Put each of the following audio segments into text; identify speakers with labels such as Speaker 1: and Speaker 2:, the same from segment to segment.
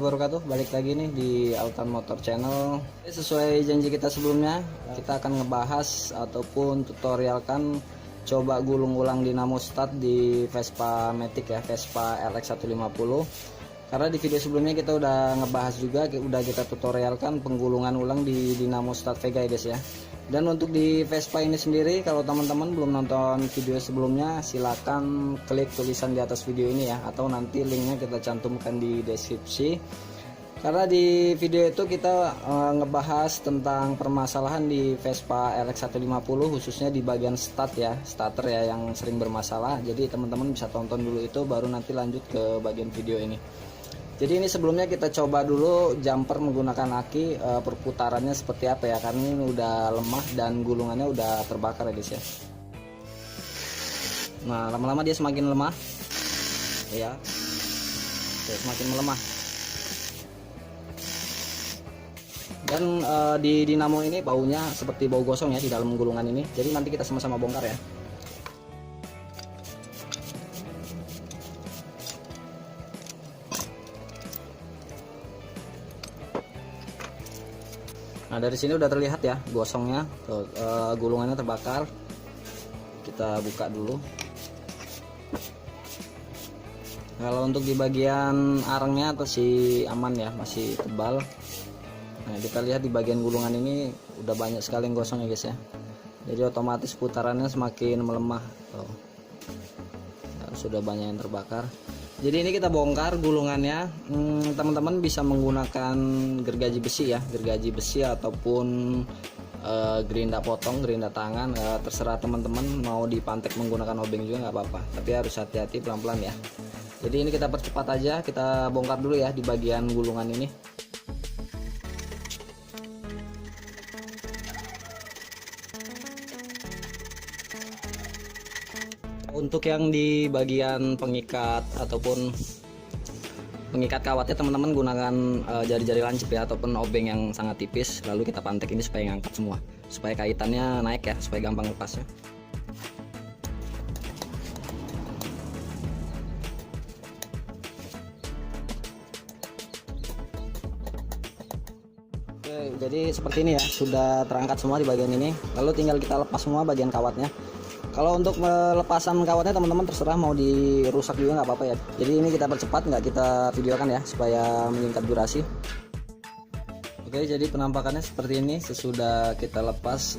Speaker 1: wabarakatuh. Balik lagi nih di Altan Motor Channel. Sesuai janji kita sebelumnya, kita akan ngebahas ataupun tutorialkan coba gulung ulang dinamo start di Vespa Matic ya, Vespa LX150. Karena di video sebelumnya kita udah ngebahas juga, udah kita tutorialkan penggulungan ulang di dinamo start Vega ya guys ya. Dan untuk di Vespa ini sendiri, kalau teman-teman belum nonton video sebelumnya, silakan klik tulisan di atas video ini ya, atau nanti linknya kita cantumkan di deskripsi. Karena di video itu kita ngebahas tentang permasalahan di Vespa LX150, khususnya di bagian start ya, starter ya yang sering bermasalah. Jadi teman-teman bisa tonton dulu itu, baru nanti lanjut ke bagian video ini. Jadi ini sebelumnya kita coba dulu jumper menggunakan aki, perputarannya seperti apa ya, karena ini udah lemah dan gulungannya udah terbakar ya guys ya. Nah lama-lama dia semakin lemah ya. Oke, semakin melemah. Dan di dinamo ini baunya seperti bau gosong ya di dalam gulungan ini. Jadi nanti kita sama-sama bongkar ya. Nah dari sini udah terlihat ya gosongnya, tuh, gulungannya terbakar. Kita buka dulu. Kalau untuk di bagian arangnya masih aman ya, masih tebal. Nah kita lihat di bagian gulungan ini udah banyak sekali yang gosong ya guys ya. Jadi otomatis putarannya semakin melemah. Tuh. Ya, sudah banyak yang terbakar. Jadi ini kita bongkar gulungannya. Teman-teman bisa menggunakan gergaji besi ya, gergaji besi ataupun gerinda potong, gerinda tangan, terserah teman-teman. Mau dipantek menggunakan obeng juga nggak apa-apa, tapi harus hati-hati, pelan-pelan ya. Jadi ini kita percepat aja, kita bongkar dulu ya di bagian gulungan ini. Untuk yang di bagian pengikat ataupun pengikat kawatnya, teman-teman gunakan jari-jari lancip ya, ataupun obeng yang sangat tipis, lalu kita pantek ini supaya ngangkat semua, supaya kaitannya naik ya, supaya gampang lepasnya. Oke, jadi seperti ini ya, sudah terangkat semua di bagian ini, lalu tinggal kita lepas semua bagian kawatnya. Kalau untuk melepasan kawatnya teman-teman terserah, mau dirusak juga nggak apa-apa ya. Jadi ini kita percepat, nggak kita videokan ya, supaya menyingkat durasi. Oke, jadi penampakannya seperti ini sesudah kita lepas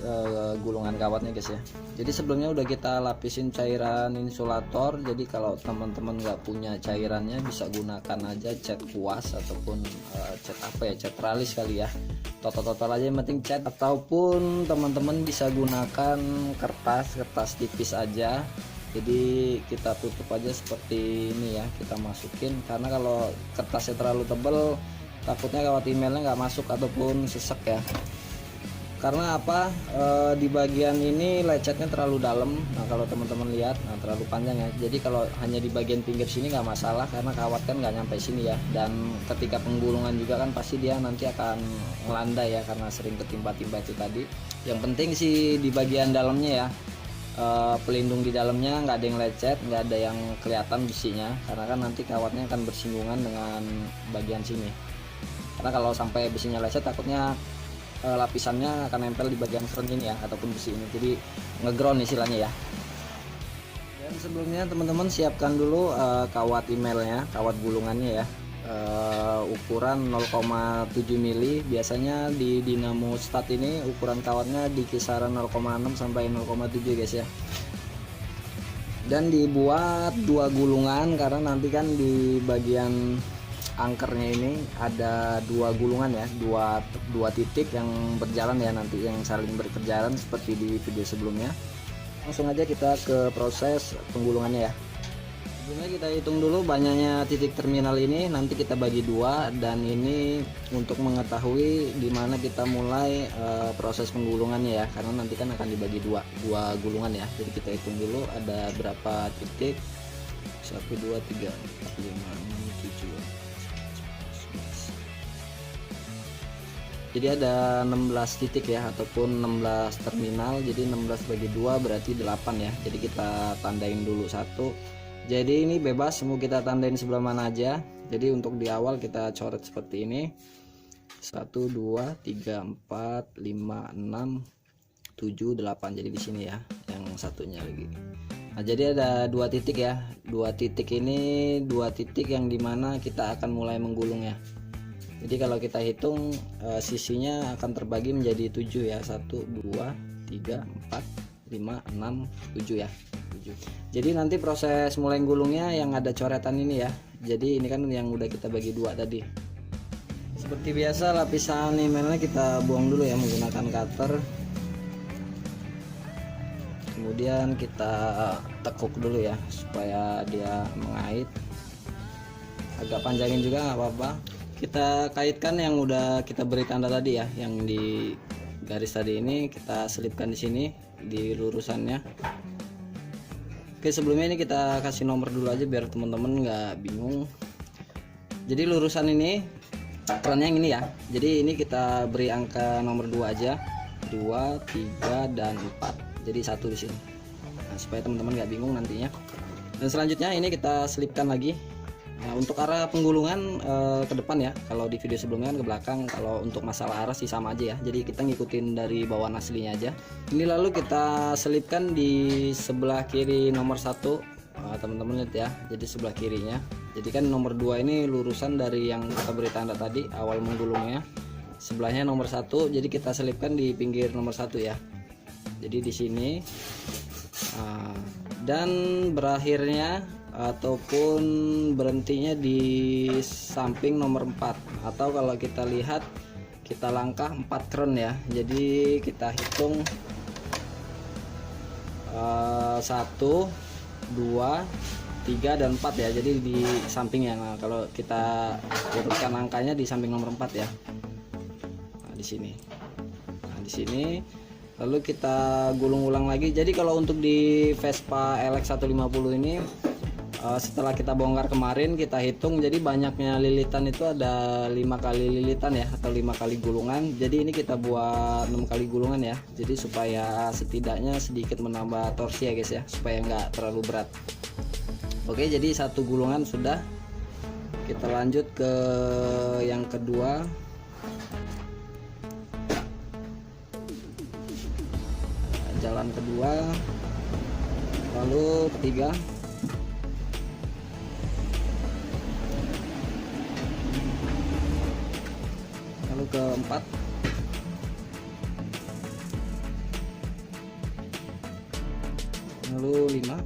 Speaker 1: gulungan kawatnya guys ya. Jadi sebelumnya udah kita lapisin cairan insulator. Jadi kalau teman-teman nggak punya cairannya, bisa gunakan aja cat kuas ataupun cat apa ya, cat tralis kali ya. Total aja yang penting cat, ataupun teman-teman bisa gunakan kertas tipis aja. Jadi kita tutup aja seperti ini ya, kita masukin, karena kalau kertasnya terlalu tebal takutnya kawat emailnya nggak masuk ataupun sesek ya. Karena apa, di bagian ini lecetnya terlalu dalam. Nah kalau teman-teman lihat, nah terlalu panjang ya. Jadi kalau hanya di bagian pinggir sini nggak masalah, karena kawat kan nggak nyampe sini ya. Dan ketika penggulungan juga kan pasti dia nanti akan melandai ya, karena sering ketimpa-timpa itu tadi. Yang penting sih di bagian dalamnya ya, pelindung di dalamnya nggak ada yang lecet, nggak ada yang kelihatan besinya, karena kan nanti kawatnya akan bersinggungan dengan bagian sini. Karena kalau sampai besinya lecet, takutnya lapisannya akan nempel di bagian front ini ya, ataupun besi ini, jadi ngeground istilahnya ya. Dan sebelumnya teman-teman siapkan dulu kawat emailnya, kawat gulungannya ya, ukuran 0,7 mili. Biasanya di dinamo start ini ukuran kawatnya di kisaran 0,6 sampai 0,7 guys ya. Dan dibuat dua gulungan, karena nanti kan di bagian angkernya ini ada dua gulungan ya, dua titik yang berjalan ya, nanti yang saling berkejaran seperti di video sebelumnya. Langsung aja kita ke proses penggulungannya ya. Sebelumnya kita hitung dulu banyaknya titik terminal ini, nanti kita bagi dua, dan ini untuk mengetahui di mana kita mulai proses penggulungannya ya, karena nanti kan akan dibagi dua gulungan ya. Jadi kita hitung dulu ada berapa titik, 1 2 3 4 5 6 7. Jadi ada 16 titik ya, ataupun 16 terminal. Jadi 16 bagi 2 berarti 8 ya. Jadi kita tandain dulu 1, Jadi ini bebas mau kita tandain sebelah mana aja. Jadi untuk di awal kita coret seperti ini. 1 2 3 4 5 6 7 8. Jadi di sini ya yang satunya lagi. Nah, jadi ada 2 titik ya. 2 titik ini 2 titik yang dimana kita akan mulai menggulung ya. Jadi kalau kita hitung sisinya akan terbagi menjadi 7 ya. 1 2 3 4 5 6 7 ya. 7. Jadi nanti proses mulai gulungnya yang ada coretan ini ya. Jadi ini kan yang udah kita bagi 2 tadi. Seperti biasa lapisan emelnya kita buang dulu ya menggunakan cutter. Kemudian kita tekuk dulu ya supaya dia mengait. Agak panjangin juga nggak apa-apa. Kita kaitkan yang udah kita beri tanda tadi ya, yang di garis tadi ini kita selipkan di sini di lurusannya. Oke, sebelumnya ini kita kasih nomor dulu aja biar teman-teman nggak bingung. Jadi lurusan ini kerannya yang ini ya. Jadi ini kita beri angka nomor 2 aja. 2, 3 dan 4. Jadi 1 di sini. Nah, supaya teman-teman nggak bingung nantinya. Dan selanjutnya ini kita selipkan lagi. Nah, untuk arah penggulungan ke depan ya. Kalau di video sebelumnya kan ke belakang. Kalau untuk masalah arah sih sama aja ya. Jadi kita ngikutin dari bawaan aslinya aja. Ini lalu kita selipkan di sebelah kiri nomor 1. Teman-teman lihat ya. Jadi sebelah kirinya. Jadi kan nomor 2 ini lurusan dari yang kita beri tanda tadi awal menggulungnya. Sebelahnya nomor 1. Jadi kita selipkan di pinggir nomor 1 ya. Jadi di sini. Dan berakhirnya ataupun berhentinya di samping nomor 4, atau kalau kita lihat kita langkah 4 keren ya. Jadi kita hitung 1 2 3 dan 4 ya. Jadi di sampingnya. Nah, kalau kita urutkan angkanya di samping nomor 4 ya. Nah, di sini. Nah, di sini lalu kita gulung ulang lagi. Jadi kalau untuk di Vespa LX 150 ini setelah kita bongkar kemarin kita hitung, jadi banyaknya lilitan itu ada 5 kali lilitan ya, atau 5 kali gulungan. Jadi ini kita buat 6 kali gulungan ya, jadi supaya setidaknya sedikit menambah torsi ya guys ya, supaya nggak terlalu berat. Oke, jadi 1 gulungan sudah. Kita lanjut ke yang kedua. Jalan kedua, lalu ketiga, lalu keempat, lalu 5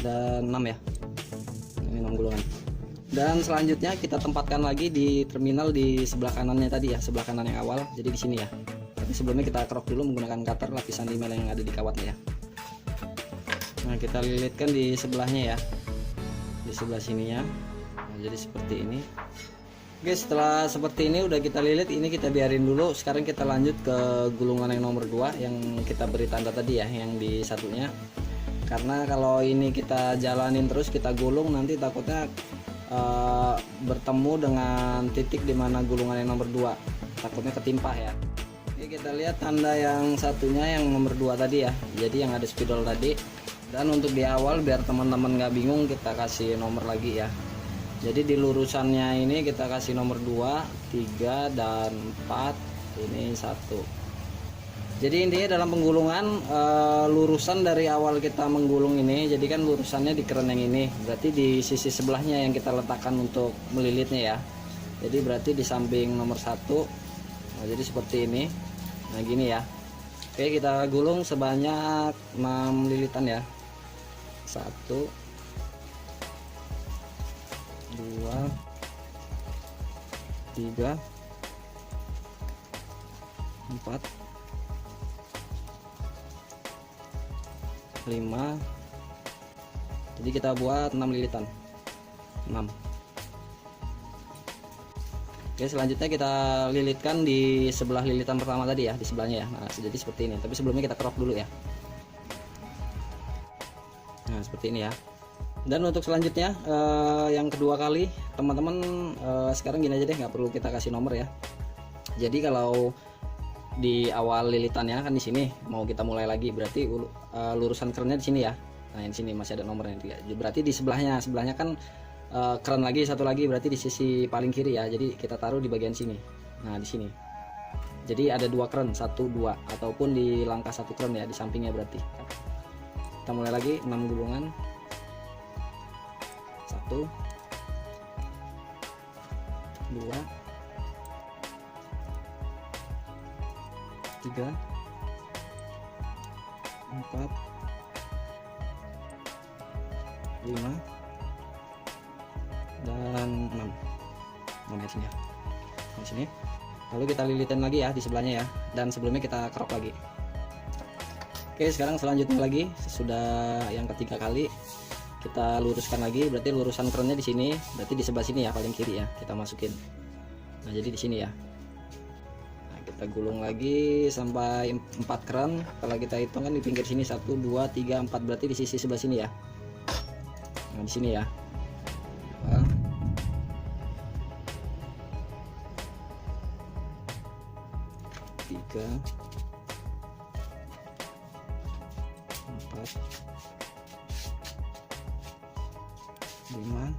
Speaker 1: dan 6 ya. Ini 6 gulungan. Dan selanjutnya kita tempatkan lagi di terminal di sebelah kanannya tadi ya, sebelah kanan yang awal. Jadi di sini ya. Tapi sebelumnya kita kerok dulu menggunakan cutter lapisan email yang ada di kawatnya ya. Nah, kita lilitkan di sebelahnya ya, di sebelah sininya. Nah, jadi seperti ini. Oke, setelah seperti ini udah kita lilit, ini kita biarin dulu. Sekarang kita lanjut ke gulungan yang nomor 2 yang kita beri tanda tadi ya, yang di satunya. Karena kalau ini kita jalanin terus kita gulung, nanti takutnya bertemu dengan titik dimana gulungan yang nomor 2, takutnya ketimpa ya. Oke, kita lihat tanda yang satunya yang nomor 2 tadi ya, jadi yang ada spidol tadi. Dan untuk di awal biar teman-teman nggak bingung, kita kasih nomor lagi ya. Jadi di lurusannya ini kita kasih nomor 2 3 dan 4, ini 1. Jadi intinya dalam penggulungan lurusan dari awal kita menggulung ini, jadi kan lurusannya di keren yang ini, berarti di sisi sebelahnya yang kita letakkan untuk melilitnya ya. Jadi berarti di samping nomor 1. Nah, jadi seperti ini. Nah gini ya. Oke, kita gulung sebanyak 6 lilitan ya. 1 2 3 4 5. Jadi kita buat 6 lilitan. 6. Oke, selanjutnya kita lilitkan di sebelah lilitan pertama tadi ya, di sebelahnya ya. Nah, jadi seperti ini. Tapi sebelumnya kita crop dulu ya. Nah, seperti ini ya. Dan untuk selanjutnya yang kedua kali, teman-teman sekarang gini aja deh, nggak perlu kita kasih nomor ya. Jadi kalau di awal lilitannya kan di sini mau kita mulai lagi, berarti lurusan kerennya di sini ya. Nah di sini masih ada nomornya juga. Berarti di sebelahnya kan keren lagi satu lagi, berarti di sisi paling kiri ya. Jadi kita taruh di bagian sini. Nah di sini. Jadi ada 2 keren, 1 2 ataupun di langkah 1 keren ya di sampingnya berarti. Kita mulai lagi 6 gulungan. 1 2 3 4 5 dan 6 di sini ya. Di sini. Lalu kita lilitin lagi ya di sebelahnya ya, dan sebelumnya kita kerok lagi. Oke, sekarang selanjutnya lagi sudah yang ketiga kali kita luruskan lagi, berarti lurusan kerennya di sini, berarti di sebelah sini ya paling kiri ya kita masukin. Nah jadi di sini ya. Kita gulung lagi sampai 4 keren. Kalau kita hitung kan di pinggir sini 1 2 3 4, berarti di sisi sebelah sini ya. Nah di sini ya. 3 4 5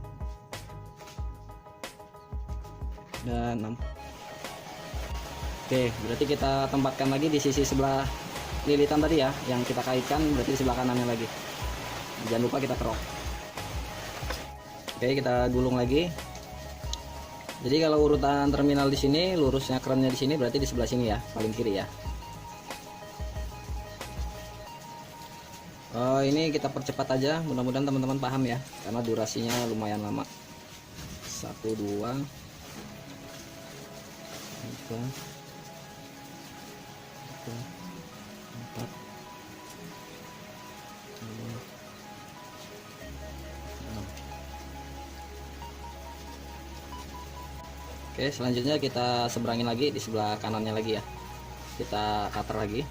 Speaker 1: dan 6. Oke, berarti kita tempatkan lagi di sisi sebelah lilitan tadi ya, yang kita kaitkan, berarti di sebelah kanannya lagi. Jangan lupa kita kerok. Oke, kita gulung lagi. Jadi kalau urutan terminal di sini, lurusnya kerennya di sini, berarti di sebelah sini ya, paling kiri ya. Ini kita percepat aja, mudah-mudahan teman-teman paham ya, karena durasinya lumayan lama. 1 2 3 4 5 6. Oke, selanjutnya kita seberangin lagi di sebelah kanannya lagi ya. Kita cutter lagi,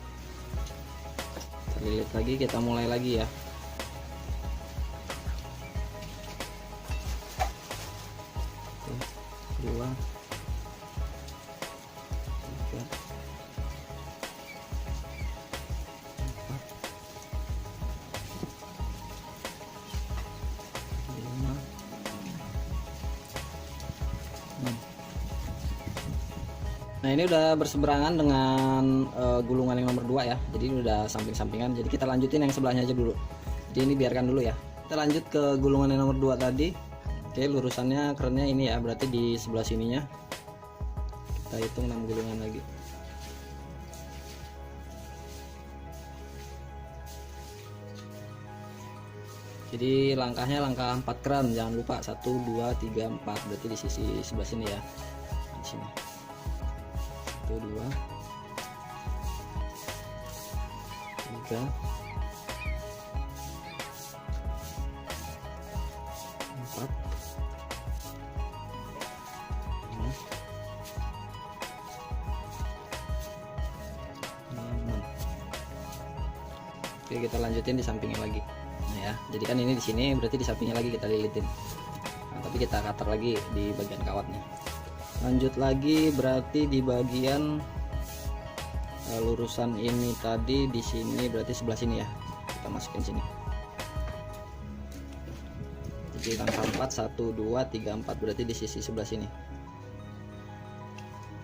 Speaker 1: kita lilit lagi, kita mulai lagi ya. Oke, 2 Nah ini udah berseberangan dengan gulungan yang nomor 2 ya, jadi ini udah samping-sampingan. Jadi kita lanjutin yang sebelahnya aja dulu, jadi ini biarkan dulu ya. Kita lanjut ke gulungan yang nomor 2 tadi. Oke, lurusannya kerennya ini ya, berarti di sebelah sininya kita hitung 6 gulungan lagi. Jadi langkahnya langkah 4 keren, jangan lupa 1 2 3 4, berarti di sisi sebelah sini ya, di sini. 1 2 3 4 5 6. Oke, kita lanjutin di sampingnya lagi. Nah ya, jadi kan ini di sini, berarti di sampingnya lagi kita lilitin. Nah, tapi kita cutter lagi di bagian kawatnya. Lanjut lagi, berarti di bagian lurusan ini tadi di sini, berarti sebelah sini ya, kita masukin sini. Jadi langkah 4 1 2 3 4, berarti di sisi sebelah sini.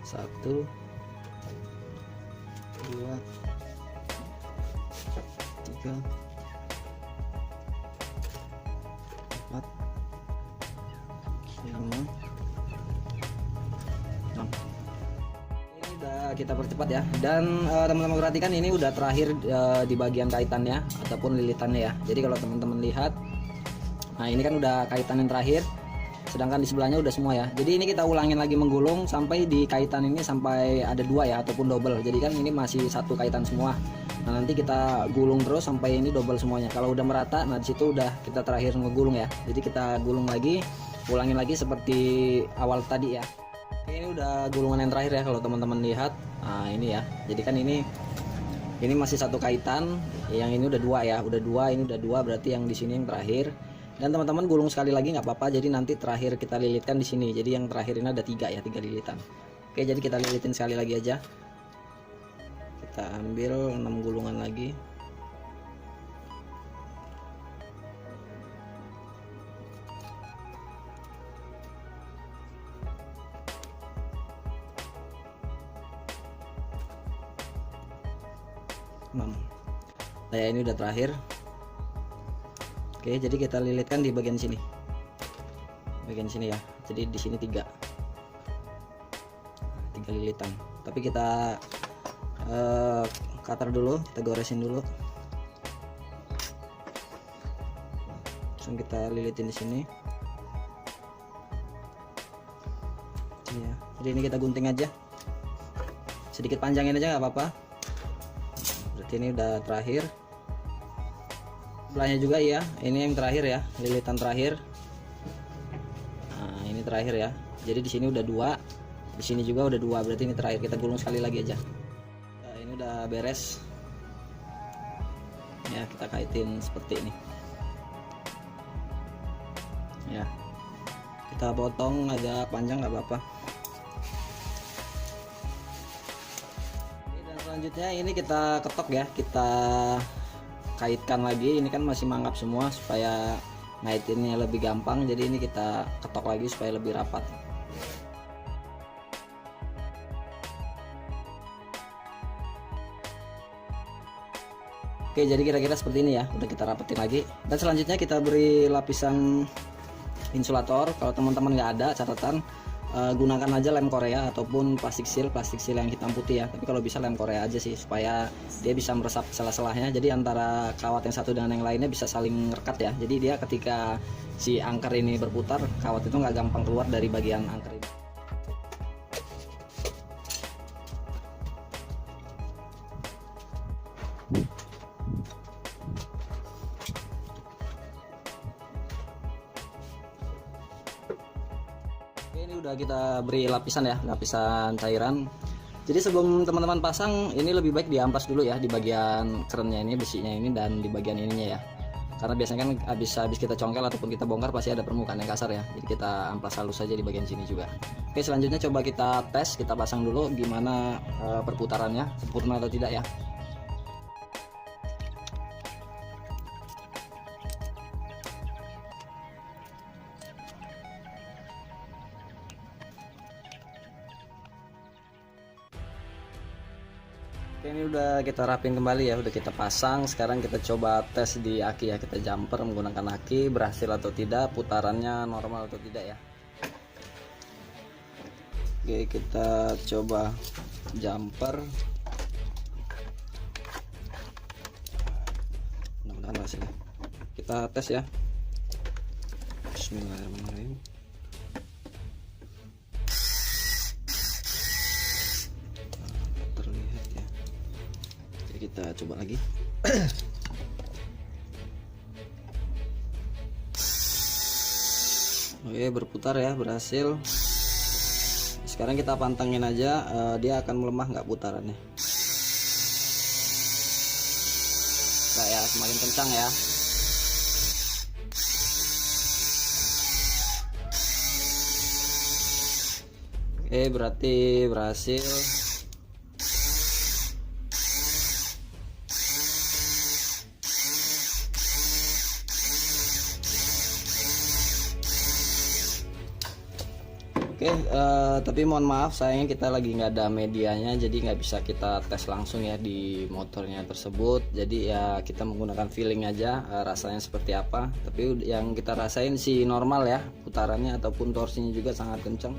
Speaker 1: 1 2 3 4 5 6. Ini udah kita percepat ya, dan teman-teman perhatikan ini udah terakhir di bagian kaitannya ataupun lilitannya ya. Jadi kalau teman-teman lihat, nah ini kan udah kaitan yang terakhir, sedangkan di sebelahnya udah semua ya. Jadi ini kita ulangin lagi menggulung sampai di kaitan ini sampai ada 2 ya, ataupun double. Jadi kan ini masih satu kaitan semua. Nah nanti kita gulung terus sampai ini double semuanya. Kalau udah merata, nah disitu udah kita terakhir ngegulung ya. Jadi kita gulung lagi, ulangin lagi seperti awal tadi ya. Ini udah gulungan yang terakhir ya kalau teman-teman lihat. Nah ini ya, jadi kan ini masih satu kaitan, yang ini udah 2 ya, udah 2, ini udah 2, berarti yang di sini yang terakhir. Dan teman-teman gulung sekali lagi nggak apa-apa, jadi nanti terakhir kita lilitkan di sini. Jadi yang terakhir ini ada 3 ya, 3 lilitan. Oke, jadi kita lilitin sekali lagi aja. kita ambil 6 gulungan lagi. Nah, ini udah terakhir. Oke, jadi kita lilitkan di bagian sini ya. Jadi di sini tiga lilitan, tapi kita cutter dulu, kita goresin dulu, langsung kita lilitin di sini ya. Jadi ini kita gunting aja, sedikit panjangin aja nggak apa-apa. Berarti ini udah terakhir. Sebelahnya juga ya, ini yang terakhir ya, lilitan terakhir. Nah, ini terakhir ya. Jadi di sini udah 2, di sini juga udah 2, berarti ini terakhir. Kita gulung sekali lagi aja. Nah, ini udah beres. Ya, kita kaitin seperti ini. Ya, kita potong agak panjang nggak apa-apa. Dan selanjutnya ini kita ketok ya, kita kaitkan lagi. Ini kan masih mangap semua, supaya ngaitinnya lebih gampang, jadi ini kita ketok lagi supaya lebih rapat. Oke, jadi kira-kira seperti ini ya, udah kita rapetin lagi. Dan selanjutnya kita beri lapisan insulator. Kalau teman-teman nggak ada, catatan gunakan aja lem Korea ataupun plastik seal yang hitam putih ya. Tapi kalau bisa lem Korea aja sih, supaya dia bisa meresap celah-celahnya. Jadi antara kawat yang satu dengan yang lainnya bisa saling rekat ya. Jadi dia ketika si angker ini berputar, kawat itu nggak gampang keluar dari bagian angker ini. Ini udah kita beri lapisan ya, lapisan cairan. Jadi sebelum teman-teman pasang, ini lebih baik diamplas dulu ya di bagian kerennya ini, besinya ini, dan di bagian ininya ya. Karena biasanya kan habis kita congkel ataupun kita bongkar pasti ada permukaan yang kasar ya. Jadi kita amplas halus saja di bagian sini juga. Oke, selanjutnya coba kita tes, kita pasang dulu gimana perputarannya, sempurna atau tidak ya. Oke, ini udah kita rapin kembali ya, udah kita pasang. Sekarang kita coba tes di aki ya, kita jumper menggunakan aki, berhasil atau tidak, putarannya normal atau tidak ya. Oke, kita coba jumper, mudah-mudahan hasilnya. Kita tes ya. Bismillahirrahmanirrahim. Kita coba lagi. Oke, berputar ya, berhasil. Sekarang kita pantengin aja, dia akan melemah nggak putarannya. Nah ya, semakin kencang ya. Oke, berarti berhasil. Oke, tapi mohon maaf sayangnya kita lagi nggak ada medianya, jadi nggak bisa kita tes langsung ya di motornya tersebut. Jadi ya kita menggunakan feeling aja, rasanya seperti apa. Tapi yang kita rasain sih normal ya, putarannya ataupun torsinya juga sangat kencang.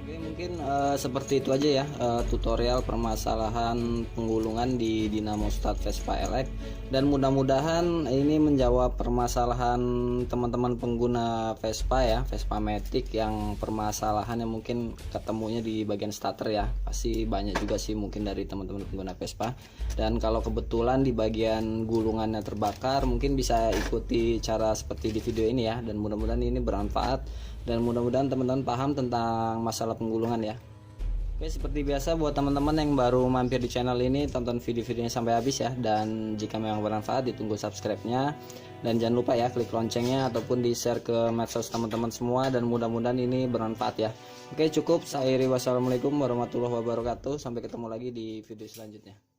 Speaker 1: Oke, mungkin seperti itu aja ya tutorial permasalahan penggulungan di Dynamostat Vespa LX, dan mudah-mudahan ini menjawab permasalahan teman-teman pengguna Vespa ya, Vespa Matic yang permasalahannya mungkin ketemunya di bagian starter ya. Pasti banyak juga sih mungkin dari teman-teman pengguna Vespa. Dan kalau kebetulan di bagian gulungannya terbakar, mungkin bisa ikuti cara seperti di video ini ya, dan mudah-mudahan ini bermanfaat dan mudah-mudahan teman-teman paham tentang masalah penggulungan ya. Oke, seperti biasa buat teman-teman yang baru mampir di channel ini, tonton video-videonya sampai habis ya, dan jika memang bermanfaat ditunggu subscribe-nya, dan jangan lupa ya klik loncengnya ataupun di share ke medsos teman-teman semua, dan mudah-mudahan ini bermanfaat ya. Oke, cukup, saya Iri, wassalamualaikum warahmatullahi wabarakatuh, sampai ketemu lagi di video selanjutnya.